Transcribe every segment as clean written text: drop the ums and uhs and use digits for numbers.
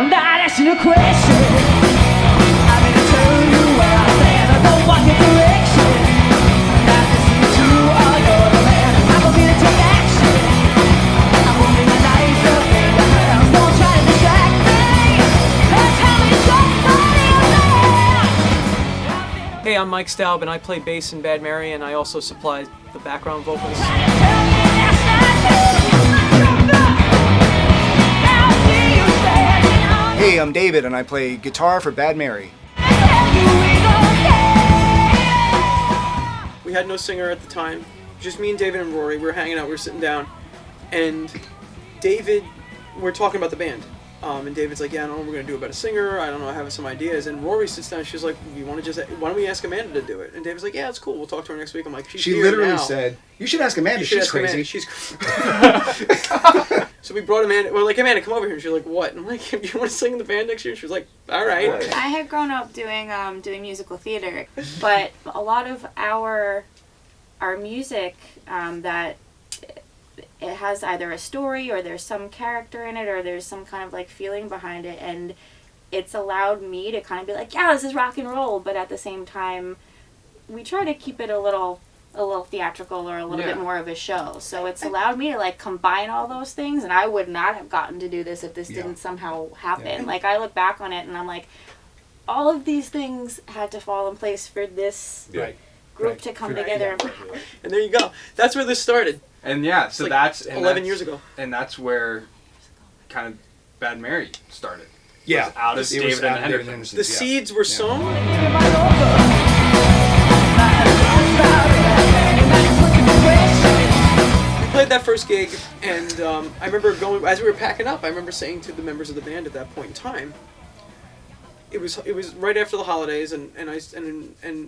not asking a question. I'm gonna tell you where I stand. I don't walk in direction. Not listening to all your demands. I'm gonna be to take action. I'm holding a knife up in your hands. Don't try to distract me. And tell me somebody else. Hey, I'm Mike Staub, and I play bass in Bad Mary, and I also supply the background vocals. Hey, I'm David, and I play guitar for Bad Mary. We had no singer at the time, just me and David and Rory. We were hanging out, we were sitting down, and David, we're talking about the band. And David's like, yeah, I don't know what we're going to do about a singer. I don't know, I have some ideas. And Rory sits down, she's like, why don't we ask Amanda to do it? And David's like, yeah, it's cool, we'll talk to her next week. I'm like, She literally said, you should ask Amanda, she's crazy. She's So we brought Amanda, we're like, Amanda, come over here. And she's like, what? And I'm like, if you want to sing in the band next year? She was like, all right. I had grown up doing musical theater, but a lot of our music that it has either a story or there's some character in it or there's some kind of like feeling behind it, and it's allowed me to kind of be like, yeah, this is rock and roll, but at the same time we try to keep it a little theatrical or a little bit more of a show. So it's allowed me to like combine all those things, and I would not have gotten to do this if this didn't somehow happen. Like I look back on it and I'm like, all of these things had to fall in place for this group to come together. And there you go. That's where this started. And yeah, so like that's 11 years ago. And that's where kind of Bad Mary started. Yeah, out of David and Henderson. The seeds were sown. We played that first gig, and I remember going, as we were packing up, I remember saying to the members of the band at that point in time, it was right after the holidays, and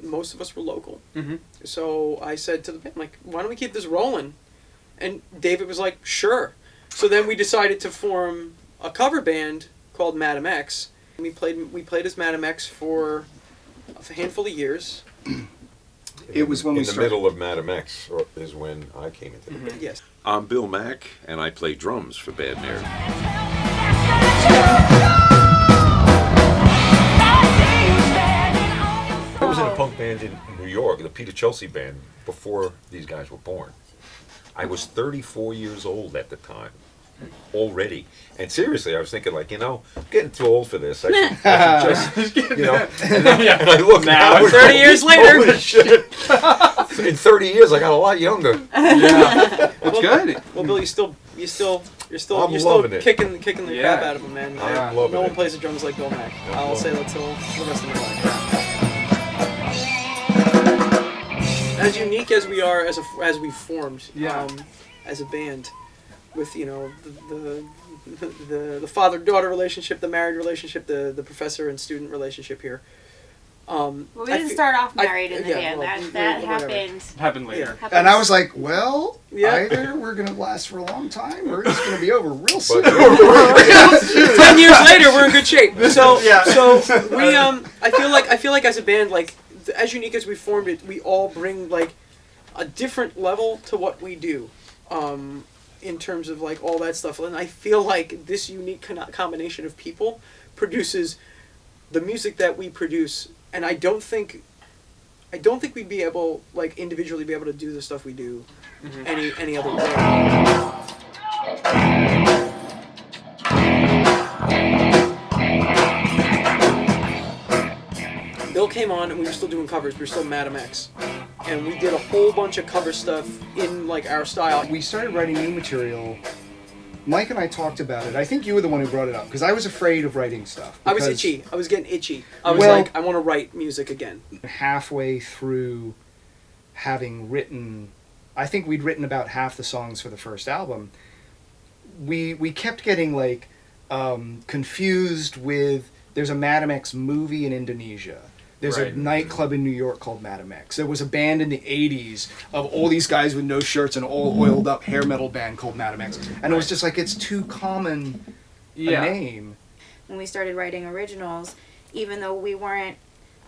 most of us were local. Mm-hmm. So I said to the band, like, why don't we keep this rolling? And David was like, sure. So then we decided to form a cover band called Madam X. We played as Madam X for a handful of years. It was when we started. In the middle of Madam X is when I came into the band. Yes. I'm Bill Mack, and I play drums for Bad Mary. I was in a punk band in New York, the Peter Chelsea band, before these guys were born. I was 34 years old at the time, already. And seriously, I was thinking, like, I'm getting too old for this. I should just, And I look now, 30 years later. Holy shit. In 30 years, I got a lot younger. Yeah, it's good. Well, Bill, you're still loving it. kicking the crap out of him, man. I'm loving no one it. plays the drums like Bill Mack. I'll say that till the rest of my life. As unique as we are, as we formed, as a band, with the father-daughter relationship, the married relationship, the professor and student relationship here. Well, we didn't start off married in the band. Well, that Happened later. Yeah. And I was like, well, either we're going to last for a long time or it's going to be over real soon. 10 years later, we're in good shape. So we I feel like as a band, like, as unique as we formed it, we all bring like a different level to what we do, in terms of like all that stuff. And I feel like this unique combination of people produces the music that we produce. And I don't think we'd be able, like, individually be able to do the stuff we do any other way. Bill came on and we were still doing covers. We were still Madam X. And we did a whole bunch of cover stuff in, like, our style. We started writing new material. Mike and I talked about it. I think you were the one who brought it up, because I was afraid of writing stuff. I was itchy. I was getting itchy. I was like, I want to write music again. Halfway through having written, I think we'd written about half the songs for the first album, we kept getting, like, confused with, there's a Madam X movie in Indonesia. There's a nightclub in New York called Madam X. There was a band in the 80s of all these guys with no shirts and all oiled up hair metal band called Madam X. And it was just like, it's too common a name. When we started writing originals, even though we weren't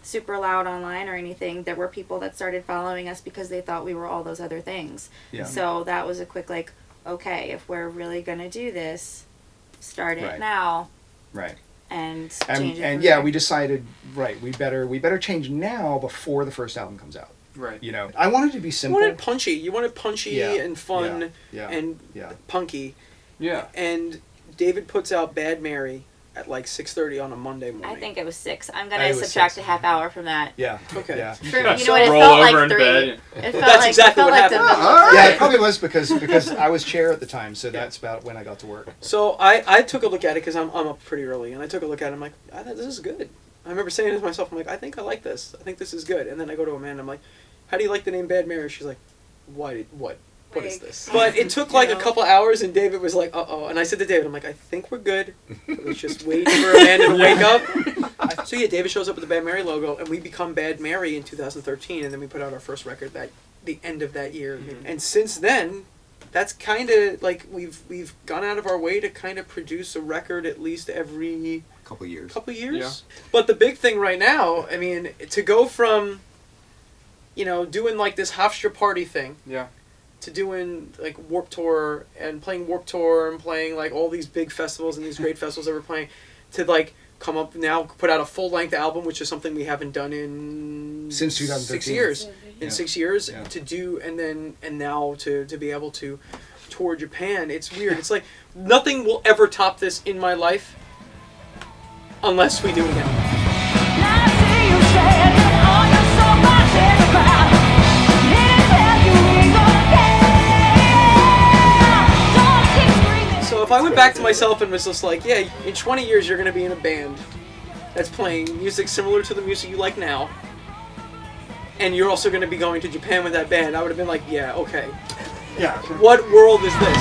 super loud online or anything, there were people that started following us because they thought we were all those other things. Yeah. So that was a quick, like, okay, if we're really going to do this, start it now. Right. and And, change it. and from yeah, there. we decided, right, we better change now before the first album comes out. Right. You know, I wanted to be You simple. wanted punchy. You wanted punchy Yeah, and fun yeah, and yeah. punky. Yeah. And David puts out Bad Mary at like 6:30 on a Monday morning. I think it was 6. I'm It gonna was subtract 6. a half hour from that. Yeah. Okay. Yeah. For, you know what? It Roll felt over like in 3. bed. It felt That's like, exactly it felt what like the happened. middle of Yeah, the it probably was because I was chair at the time, so that's about when I got to work. So I took a look at it because I'm up pretty early, and I took a look at it. I'm like, I thought this is good. I remember saying to myself, I'm like, I think I like this. I think this is good. And then I go to Amanda. I'm like, how do you like the name Bad Mary? She's like, what is Like, this? But it took like you a know. couple hours, and David was like, uh-oh. And I said to David, I'm like, I think we're good. Let's just wait for Amanda to wake up. So yeah, David shows up with the Bad Mary logo, and we become Bad Mary in 2013, and then we put out our first record the end of that year. And since then, that's kind of like we've gone out of our way to kind of produce a record at least every Couple years. couple years. Yeah. But the big thing right now, I mean, to go from, you know, doing like this Hofstra party thing Yeah. to doing like Warped Tour and playing Warped Tour and playing like all these big festivals and these great festivals that we're playing, to like come up now, put out a full length album, which is something we haven't done in Since 2013. 6 years. In Yeah. 6 years Yeah. to do, and now to be able to tour Japan. It's weird. It's like nothing will ever top this in my life unless we do it again. Now I see you standing on your soapbox in the crowd. Didn't tell you we gonna care. Don't keep screaming. So if I went back to myself and was just like, yeah, in 20 years you're going to be in a band that's playing music similar to the music you like now, and you're also going to be going to Japan with that band, I would have been like, yeah, okay. Yeah. What world is this?